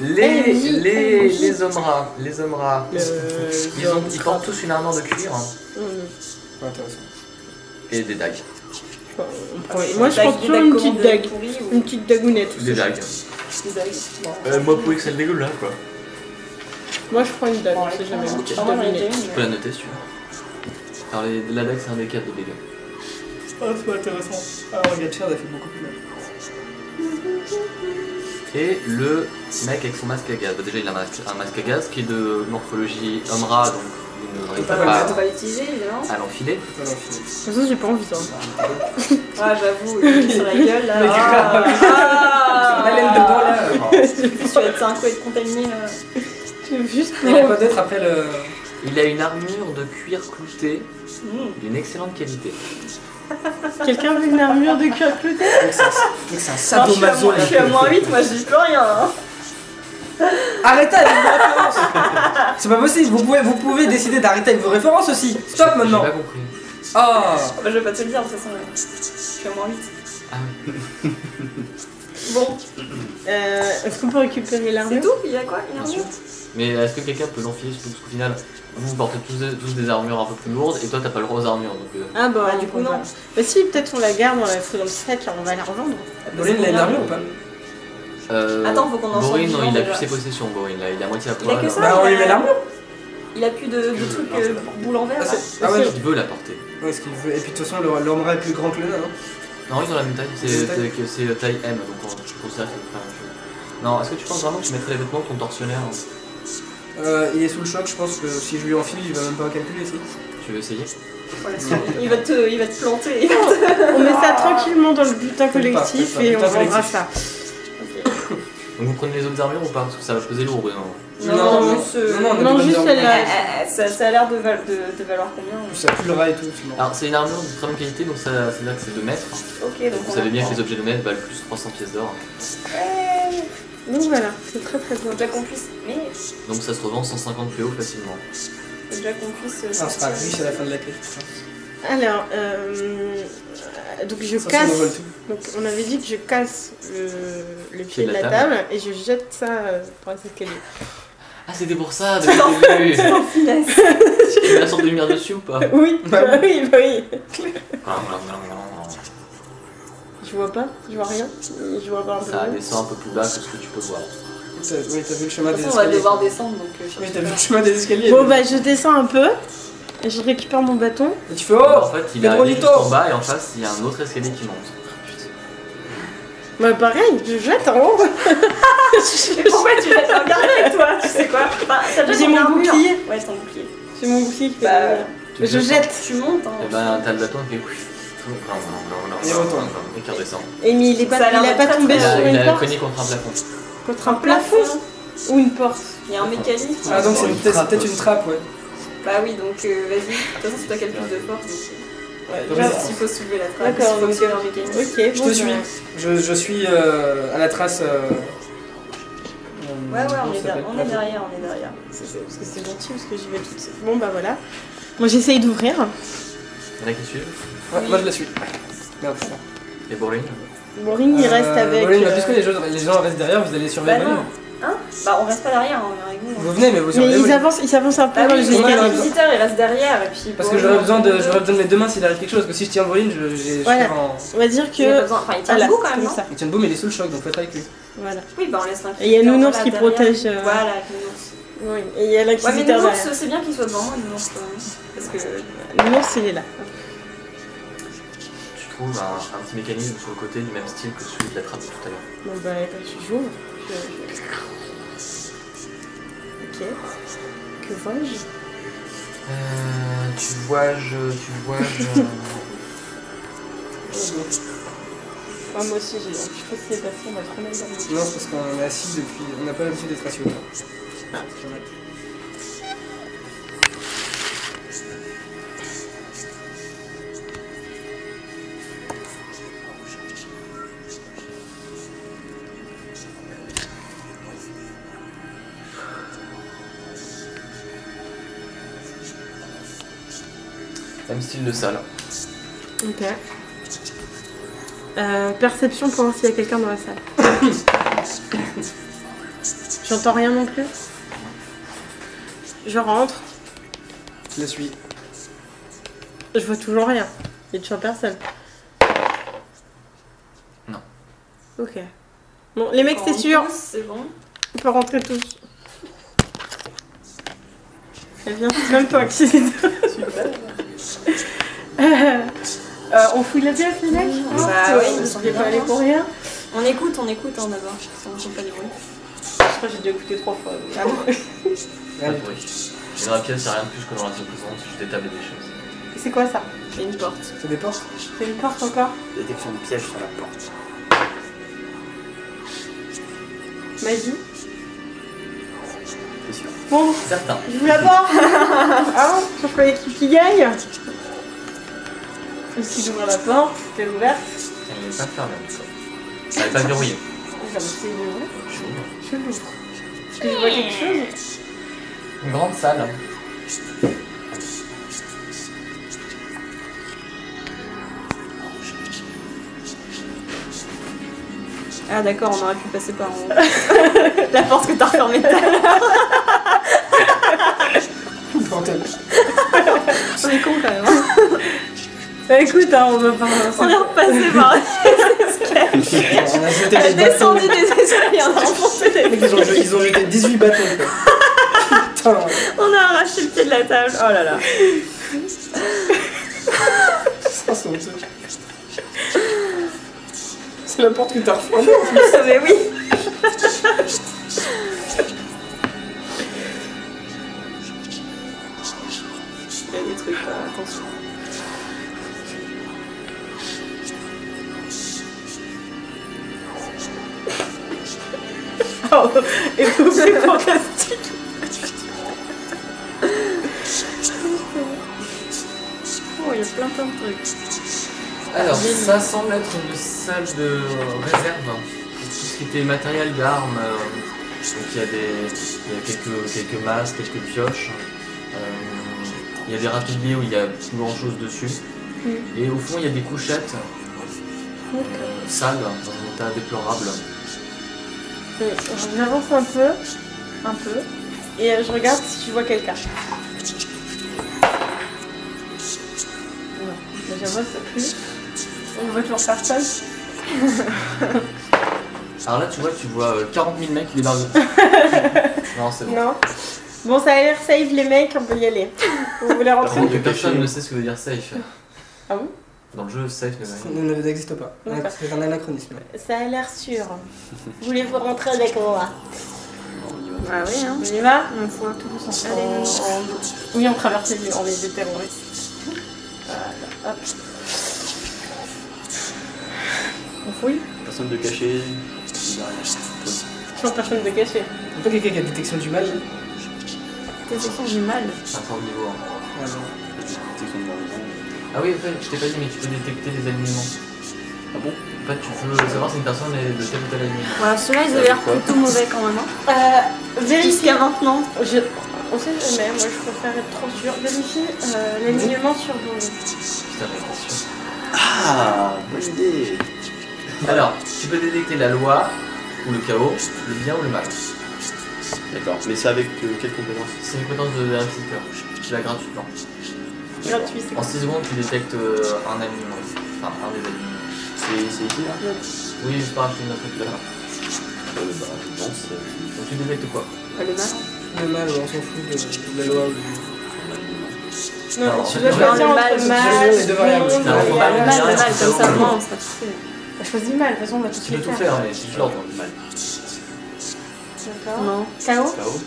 Les hommes rats. Ils portent tous une armure de cuir. Pas intéressant. Et des dagues. Moi je prends toujours une petite dague. Une petite dagounette. Des dagues. Moi pour que c'est dégueulasse quoi. Moi je prends une dague, on sait jamais. Une petite dagounette. Tu peux la noter si tu veux. Alors la dague c'est un des 4 de dégâts. Oh c'est pas intéressant. Alors regarde Cher, elle a fait beaucoup plus mal. Et le mec avec son masque à gaz. Bah, déjà il a un masque à gaz qui est de morphologie homme-rat donc il ne n'arrive pas On va l'utiliser évidemment. à l'enfiler. De toute façon j'ai pas envie ça. Ah j'avoue, il est sur la gueule là. La laine dedans là. Tu vas être un coup être contaminé là. Juste Il y a quoi d'autre après le. Il a une armure de cuir clouté d'une excellente qualité. Quelqu'un veut une armure de cuir clouté? Donc c'est un sadomaso. Je suis à moins 8, moi je dis plus rien. Hein. Arrêtez avec vos références. C'est pas possible, vous pouvez décider d'arrêter avec vos références aussi. Stop maintenant. J'ai pas compris. Oh Bah, je vais pas te le dire de toute façon. Je suis à moins 8. Ah oui. Bon, Est-ce qu'on peut récupérer l'armure? c'est tout? Il y a quoi? Il y a Bien un sûr. Mais est-ce que quelqu'un peut l'enfiler parce qu'au final, vous portez tous des armures un peu plus lourdes et toi t'as pas le droit aux armures donc. Ah bah du coup, non. Bah si, peut-être on la garde, on la fait dans le sac et on va la revendre. Borin, il a une armure ou pas? Attends, faut qu'on en sorte Borin, non, vivant, il a déjà. plus ses possessions, Borin, là, il a moitié à Il a poil. que ça? Bah on lui met l'armure. Il a plus de trucs boule en verre là. Ah ouais, Il veut la porter. ouais, ce qu'il veut. Et puis de toute façon, l'homme rat est plus grand que le nain, hein. Non, ils ont la même taille, c'est taille M, donc je considère que c'est pas la même chose. Non, est-ce que tu penses vraiment que tu mettrais les vêtements de ton tortionnaire hein? Il est sous le choc, je pense que si je lui enfile, il va même pas calculer si. Tu veux essayer? Il va te planter. On met ça tranquillement dans le butin collectif et on Butin vendra collectif. ça. Donc vous prenez les autres armures ou pas? Parce que ça va peser lourd, non? Non, Non, juste celle-là. Ça a l'air de valoir combien? Ça pue le rat et tout, sinon. Alors c'est une armure de très bonne qualité, donc c'est-à-dire que c'est 2 mètres. Ok, donc Vous savez bien que les objets de mètres valent plus de 300 pièces d'or. Donc voilà, c'est très très bien. Faut déjà qu'on puisse. Mais Donc ça se revend 150 PO facilement. faut déjà qu'on puisse. Ah, on sera riche à la fin de la quête. Alors, donc je Ça, casse. ça m'envole tout. Donc on avait dit que je casse le pied de la table et je jette ça pour les escaliers. Ah c'était pour ça depuis le début! C'est en finesse. Tu mets la sorte de lumière dessus ou pas? Oui, Bah oui. Je vois pas, je vois rien. Je vois pas un peu. Ça descend un peu plus bas que ce que tu peux voir. Oui, t'as vu le chemin De des toute façon, on va escaliers. devoir descendre donc. Oui, t'as vu le chemin des escaliers. Bon bah je descends un peu et je récupère mon bâton. Et tu fais En oh. fait, il arrive Pedrolito. juste en bas et en face, il y a un autre escalier qui monte. Bah pareil, je jette en haut. Mais pourquoi tu vas te regarder toi? Tu sais quoi? Enfin, t'as déjà J'ai ton mon armure. bouclier. Ouais, ton bouclier. C'est mon bouclier qui fait Bah, le- Je jette. Tu montes hein. Et ben t'as le bâton qui fait. Il retourne. Et qui redescend. Et mais il est Ça a pas, l'air il a d'être pas très, tombé très sur Il une a porte. cogné contre un plafond. Contre un plafond ou une porte. Il y a un mécanisme. Ah, donc c'est peut-être une trappe, ouais. Bah oui, donc vas-y. De toute façon, c'est toi qui as le plus de force. Donc, Vas-y. s'il faut soulever la trappe, D'accord, s'il faut donc- aussi avoir un mécanisme. Ok, Je bon, te suis. Je suis à la trace. Ouais, on est derrière. Parce que c'est gentil parce que j'y vais toute seule. Bon bah voilà. Moi j'essaye d'ouvrir. Il y en a qui suivent. Ouais, moi je la suis. Merde, c'est ça. Et Borin. Boring il reste avec. Borin, puisque les gens restent derrière, vous allez surveiller. Bah non. Hein? Bah on reste pas derrière, on vient avec vous. Vous venez, mais vous Mais surveillez. ils s'avancent un peu Ah dans oui, les mais il y a escaliers. des visiteurs, ils restent derrière et puis. Parce que j'aurais besoin de mes deux mains s'il arrive quelque chose. Parce que si je tiens Borin, je suis Voilà. en. On va dire Il a pas que. besoin. Enfin, il tient Voilà, debout quand même, comme non? ça. Il tient debout, mais il est sous le choc, donc faut être avec lui. Voilà. Oui, bah on laisse l'inquisiteur. Et il y a Nounours voilà, qui derrière. protège. Voilà, avec Nounours. Oui. Et il y a Ouais, mais l'inquisiteur Nounours, derrière. c'est bien qu'il soit devant moi, Nounours quand même. Parce que. Nounours il est là. Tu trouves un petit mécanisme sur le côté du même style que celui de la trappe de tout à l'heure. Bon bah j'ouvre. Ok. Que vois-je? Tu vois. Ah, moi aussi j'ai. Je sais pas si c'est passé, on va trop mal dormir. Non, c'est parce qu'on est assis depuis. On n'a pas l'habitude d'être assis autant. Même style de salle. Ok. Perception pour voir s'il y a quelqu'un dans la salle. J'entends rien non plus. Je rentre. Je la suis. Je vois toujours rien. Il y a toujours personne. Non. Ok. Bon, les mecs, c'est sûr. C'est bon. On peut rentrer tous. Elle vient, c'est même toi qui on fouille la pièce, les mecs? Bah oui, il me on semble n'est pas allé bien. pour rien. On écoute hein, d'abord. Ça ne fait pas du bruit. Je crois que j'ai déjà écouté 3 fois. donc. Ah bon? Pas de bruit. Et dans la pièce, il n'y a rien de plus que dans la précédente, juste des tables et des choses. C'est quoi ça? Il y a une porte. C'est des portes. C'est une porte encore? Détection de piège sur la porte. Magie? C'est sûr. Bon, Certains. j'ouvre la porte. Ah bon? Je fais l'équipe qui gagne. Ici, j'ouvre la porte. Elle est ouverte. Elle n'est pas fermée en tout cas. Elle n'est pas verrouillée. J'ai essayé de l'ouvrir. J'ouvre. Je l'ouvre. Est-ce que je vois quelque chose? Une grande salle. Ah d'accord, on aurait pu passer par en haut. La porte que t'as refermée tout à l'heure. Bordel. On est con quand même. Hein. Bah écoute, hein, on va pas... On est repassé par On a jeté On a des bâtons. descendu des escaliers, on a renfoncé des... Les mecs, ils ont jeté 18 bâtons, quoi. Putain. On a arraché le pied de la table. Oh là là. Ça, c'est honteux. C'est la porte que t'as refermée. Mais oui. Il y a des trucs, attention. Oh, et vous, c'est fantastique. Oh, il y a plein de trucs. Alors, ça semble être une salle de réserve pour tout ce qui était matériel d'armes. Donc il y a quelques masques, quelques pioches. Il y a des râteliers où il y a plus grand chose dessus. Et au fond, il y a des couchettes sales, dans un état déplorable. J'avance un peu, et je regarde si je vois quelqu'un. Non, mais j'avance plus. On ne voit toujours personne. Alors là, tu vois 40 000 mecs qui débarquent. Non, c'est bon. Non. Bon, ça a l'air safe, les mecs, on peut y aller. Vous voulez rentrer? Par contre, personne ne sait ce que veut dire safe. Ah bon? Dans le jeu, safe ne veut Ça rien dire. n'existe pas. D'accord. C'est un anachronisme. Ça a l'air sûr. Voulez-vous rentrer avec moi? Bah oui, hein. On y va? On faut tous ensemble. Oui, on traverse les murs, on est des terroristes. Voilà, hop. On fouille? Personne de caché. Je vois personne de caché. C'est pas quelqu'un qui a détection du mal. Détection du mal. C'est un fort niveau. Hein. Ah non. Détection de l'horizon. Ah oui, en fait, je t'ai pas dit, mais tu peux détecter les alignements. Ah bon? En fait, tu peux savoir si une personne est de tel ou tel alignement. Voilà, ceux-là, ils avaient l'air plutôt mauvais quand même. Hein. Vérifie. Jusqu'à maintenant. On sait jamais, moi je préfère être trop sûre. Vérifie l'alignement sur vos... Putain, j'étais sûr. Ah, bonne idée. Alors, tu peux détecter la loi, ou le chaos, le bien ou le mal. D'accord, mais c'est avec quelle compétence? C'est une compétence de vérificateur. Tu l'as gratuitement. Gratuit, c'est En quoi? 6 secondes, tu détectes un alignement. Enfin, un des alignements. C'est ici là? Oui, c'est pas une autre là. Bah, je pense. Donc tu détectes quoi? Le mal. Le mal, on s'en fout de la loi. Non, Alors, tu en dois fait, choisir le entre mal, mal, les deux variables. bon, Non, faut pas variable. le Le mal, bien, le mal, c'est comme ça, au moi, on sera tous fait. Bah, choisis mal, de toute façon on va tous Tu les peux tout faire. faire, mais c'est juste l'ordre. Mal. D'accord. Non. Chaos? Chaos?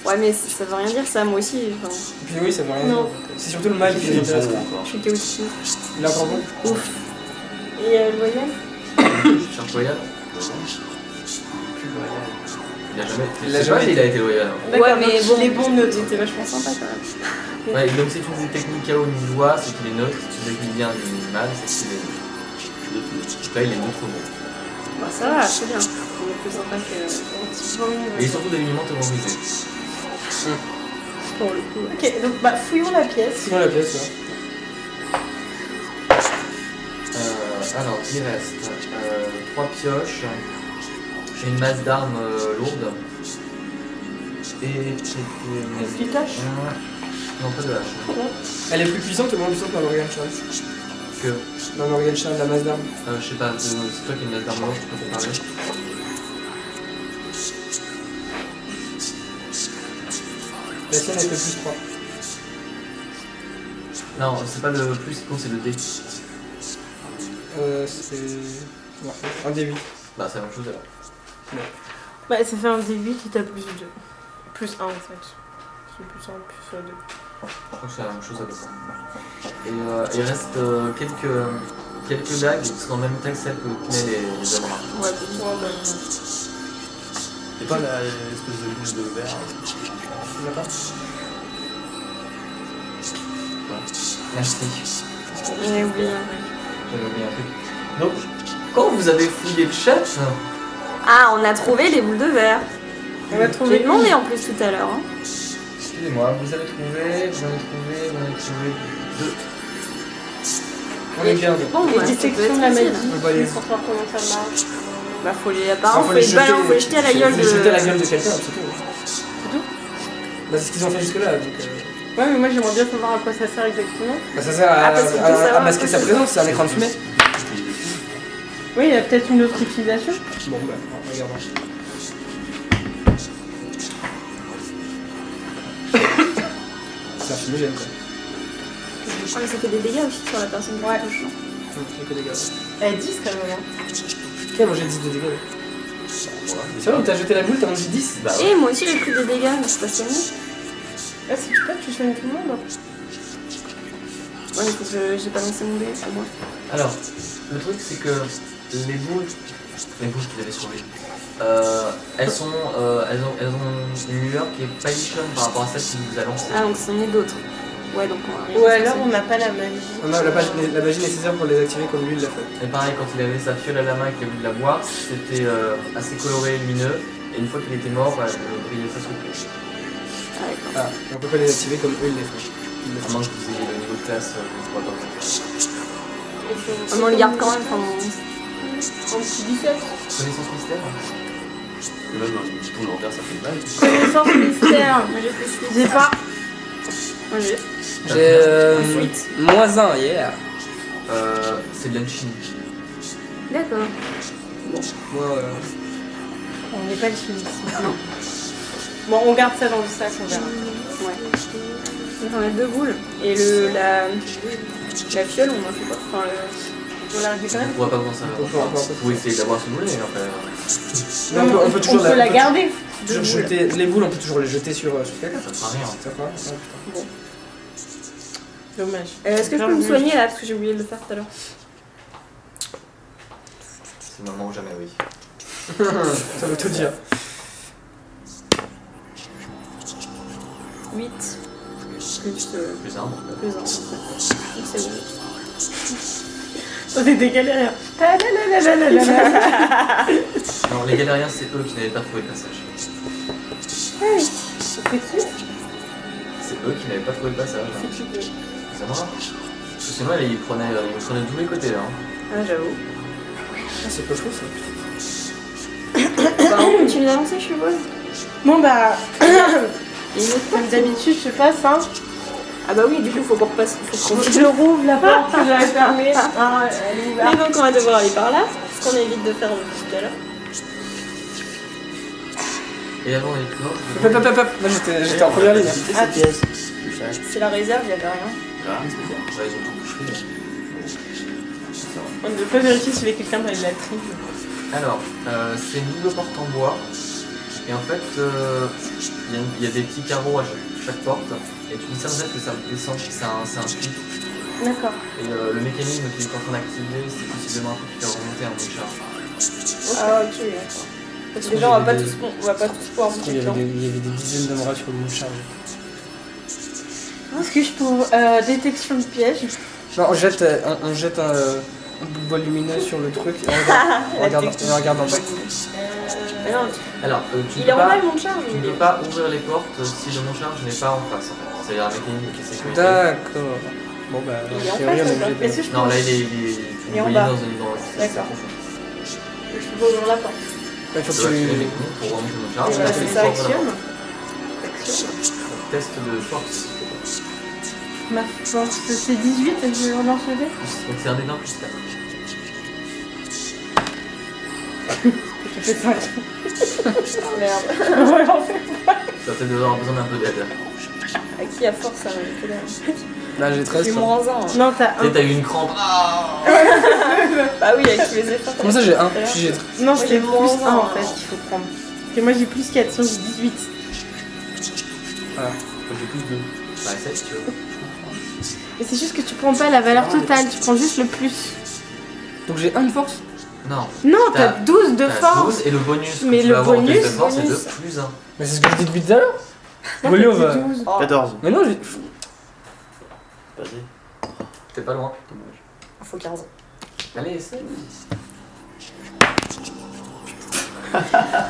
Ouais, mais ça veut rien dire ça, moi aussi. Enfin, Et puis oui, ça veut rien Non. dire. C'est surtout le mal qui Ils nous intéresse. sont encore. je suis chaotique. Il a encore bon? Ouf. Et loyal? Tu cherches loyal? Plus loyal. Il a jamais. Il Je a sais pas jamais s'il a été loyal. D'accord, Ouais, mais donc bon, il est bon neutre. C'était vachement sympa quand même. Ouais, donc si tu détectes ni chaos ni loi, c'est qu'il est neutre. Si tu détectes ni bien ni mal, c'est qu'il est. Donc là, il est neutre bon. Bah, ça va, c'est bien. On est plus sympa que. Et surtout, des aliments terrorisés. Pour le coup. Ok, donc bah fouillons la pièce. Sinon la pièce là. Alors, il reste 3 pioches, et une masse d'armes lourde. Et Une petite hache. Non, pas de hache. Elle est plus puissante ou moins puissante dans Morgenstern Que, Dans Morgenstern, la masse d'armes. je sais pas, c'est toi qui as une masse d'armes lourde, tu peux comparer. La sienne elle fait plus 3. Non, c'est pas le plus qui compte, c'est le dé. C'est. Non, un D8. Bah, c'est la même chose alors. Bah, ça fait un D8 et t'as plus 2. Plus 1 en fait. C'est plus 1, plus 2. Je crois que c'est la même chose à peu près. Et il reste quelques dagues qui sont dans le même état que celles que tenaient les hommes. Ouais, pour moi, bah. C'est pas l'espèce de boule de verre. Tu l'as pas? Merci. J'ai oublié. J'avais oublié un truc. Donc, quand vous avez fouillé le chat, Ah, on a trouvé les boules de verre. On va J'ai trouver demandé en plus tout à l'heure. Hein. excusez-moi, vous en avez trouvé deux. On les garde. Bon, les bah, ça peut dissections être de la facile. magie. On va les- Pour savoir comment ça marche. Bah, faut les apparemment, Faut les faut les jeter à la gueule Faut de. les jeter à la gueule de quelqu'un, c'est tout. C'est tout? Bah, c'est ce qu'ils ont fait jusque-là, donc. Ouais, mais moi j'aimerais bien savoir à quoi ça sert exactement. Bah, ça sert Ah, parce qu'on peut à savoir masquer à sa quoi ça présence, c'est un écran de fumée. Oui, il y a peut-être une autre utilisation. Bon, bah, regardons. C'est un fumigène, quoi. Ah, mais ça fait des dégâts aussi sur la personne qui Ouais. touche. Il y a que des gars. Elle 10 quand même. Hein. Qui a mangé 10 de dégâts? C'est vrai, t'as jeté la boule, t'as mangé 10? Bah ouais. Et moi aussi j'ai pris des dégâts, mais c'est pas soigné. Ah, c'est pas que tu soignes tout le monde. Hein. Ouais, mais faut que j'ai pas lancé mon dé pour moi. Alors, le truc c'est que les boules qu'ils avaient sauvées, elles ont une lueur qui est palichonne par rapport à celle qui nous a lancé. Ah, donc c'en est d'autres. Ouais, donc on Ou va. alors on n'a pas la magie. On a la magie nécessaire pour les activer comme lui il l'a fait. Et pareil, quand il avait sa fiole à la main et qu'il a voulu la boire, c'était assez coloré et lumineux. Et une fois qu'il était mort, le brillait face au pied. Ah, d'accord. Ah, on peut pas les activer comme eux ils les font. Ils le À font. moins que vous ayez le niveau de classe, je crois pas. Ah, mais on le garde quand même. Enfin, Un petit 17. Connaissance mystère. Même un petit tour l'envers, ça fait mal. Connaissance mystère. moi j'ai plus 8. J'ai pas. Moi j'ai. J'ai Huit. moins 1, yeah. C'est de l'alchimie. D'accord. Moi, On n'est pas le film ici. Non. Bon, on garde ça dans le sac, on verra. Ouais. Donc on a deux boules. Et la fiole, on en fait quoi? Enfin, On la récupère. On pourra pas vous en servir. On peut- Vous pouvez essayer d'avoir ce boulet, après. mais on peut toujours on peut la garder. toujours jeter. Les boules, on peut toujours les jeter sur quelqu'un. Ça fera rien. Ça fera rien. Ah, putain. Dommage. est-ce que je peux me soigner là? Parce que j'ai oublié de le faire tout à l'heure. C'est le moment ou jamais, oui. Ça veut tout dire. 8. Plus Plus un, donc. plus 1. Donc c'est bon. On est des galériens. Non, les galériens, c'est eux qui n'avaient pas trouvé le passage. C'est qui? C'est eux qui n'avaient pas trouvé le passage. Ça va. Parce que sinon, ils prenaient de tous les côtés, là. hein. Ah, j'avoue. Ah, c'est pas faux ça. Bah, on continue d'avancer, je suppose. Bon bah, Et une autre comme d'habitude, je passe, hein. Ah bah oui, du coup, faut qu'on repasse. Faut qu'on Je rouvre la porte que j'avais fermée. Ah, elle est Et ouverte. donc on va devoir aller par là, ce qu'on évite de faire tout à l'heure. Et avant les portes. Hop, hop, hop, hop. Moi j'étais en première ligne. hein. Visiter cette pièce. Tu sais. C'est la réserve, il y avait rien. Là. Ouais, ils ont tout bouché. On ne peut pas vérifier s'il y avait quelqu'un dans les latrines. Alors, c'est une double porte en bois. Et en fait, il y a des petits carreaux à chaque porte. Et tu dis ça que ça descend, c'est un puits. D'accord. Et le mécanisme qui est en train d'activer, c'est possiblement un truc qui fait remonter un bruit de charge. Ah ok, d'accord. Parce que déjà on va pas tous pouvoir Il monter y dedans. avait des dizaines de morales sur le monde chargé. Est-ce que je peux détection de piège? Non, on jette un bout de bois lumineux sur le truc et on regarde en bas. Mais non, Alors, tu il ne est en bas peux, le monde charge. tu ne peux pas ouvrir les portes si le non-charge n'est pas en face. En fait. C'est un mécanisme qui est sécurisé. D'accord. Bon bah, Il est en a priori, face, on est ou pas? obligé de- Est-ce que je peux Non, là, tu Il est le en voyais bas. dans une. D'accord. Je peux pas ouvrir la porte. Il faut Je que dois activer tu. les techniques pour remonter mon charge. Et voilà, c'est ça, Action. Test de force. Ma force, c'est 18 et je relance le dé. Donc c'est un des 20 plus 4. J'ai fait 5. Merde. Relancer. Tu vas peut-être avoir besoin d'un peu d'aide. À qui a force à manipuler? Là, j'ai 13. J'ai quoi. moins 1. Non, t'as Tu sais, 1. t'as eu une crampe. Ah Bah oui, avec tous les efforts. Comment ça, j'ai 1? J'ai Non, Moi, c'est j'ai plus moins 1 en un. fait qu'il faut prendre. Parce que moi j'ai plus 4, sinon j'ai 18. Voilà. Moi j'ai plus 2. Bah, essaye si tu veux. Et c'est juste que tu prends pas la valeur totale, tu prends juste le plus. Donc j'ai 1 de force. Non. Non, t'as T'as- 12 de T'as force. 12 et le bonus que Mais tu le vas avoir en test de bonus, force, c'est 2 bonus. plus 1. Mais c'est ce que je dis depuis tout à l'heure. Non, Molio t'as va. dit 12. 14. Mais non, j'ai. Vas-y. T'es pas loin. Dommage. Faut 15. Allez, essaye.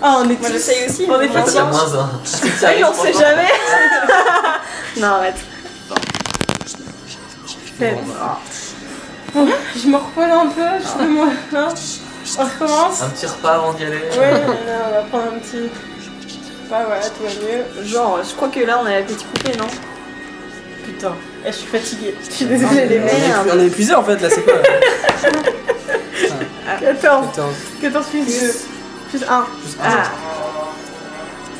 Ah, on est Moi tous- j'essaye aussi. On est mais Peut-être fatigué. t'as moins 1. Ah oui, on sait jamais. Non, arrête. Fait. Bon, je me repose un peu, je fais moi. Hein, on recommence. Un petit repas avant d'y aller. Ouais, on va prendre un petit. Pas voilà, tout va mieux. Genre, je crois que là on a l'appétit coupé, non? Putain, je suis fatiguée. Je suis désolée les mecs. Merde. On est épuisé en fait là, c'est quoi? 14. 14. 14 plus 2. Plus 1. Ah.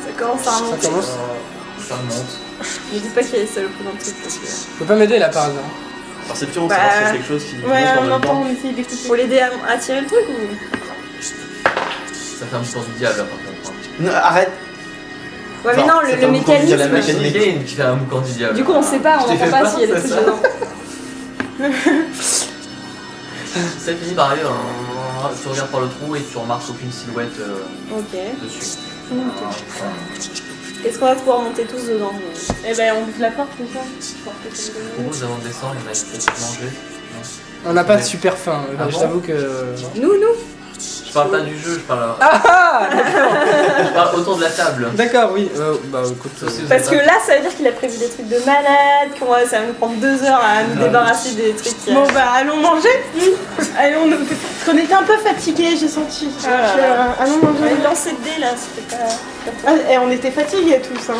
Ça commence à Ça remonter. commence. Ça remonte. Je dis pas qu'il y a des salopes dans le truc parce que. Tu peux pas m'aider là par hasard. Perception, Bah, savoir s'il y a quelque chose qui Ouais, monte en on même entend, temps. on essaye d'écouter. Faut l'aider à tirer le truc ou? Ça fait un petit tour du diable là par contre. Non, arrête. Ouais, mais Enfin, non, ça le fait un boucan du mécanisme. diable. La machine mécanique. game qui fait un boucan du diable. Du coup, on sait pas, Je on t'ai fait entend pas peur, s'il y a des c'est trucs ça dedans. Ça finit par arriver, tu regardes par le trou et tu remarques aucune silhouette Ok. dessus. Est-ce qu'on va pouvoir monter tous dedans? Eh ben, on ouvre la porte déjà. Propose avant de descendre, on a peut-être mangé. On n'a pas de super faim. Ah Je bon t'avoue que. Nous Je parle pas du jeu, je parle, Ah je parle autour de la table. D'accord, oui. Bah écoute. Sauf si vous Parce êtes que pas- là, ça veut dire qu'il a prévu des trucs de malade, ça va nous prendre 2 heures à nous débarrasser des trucs. Bon bah allons manger. Allons, parce qu'on était un peu fatigués, j'ai senti. Ah là Donc, là. allons On va manger. lancer de dés là, c'était pas. Ah, et on était fatigués tous, hein.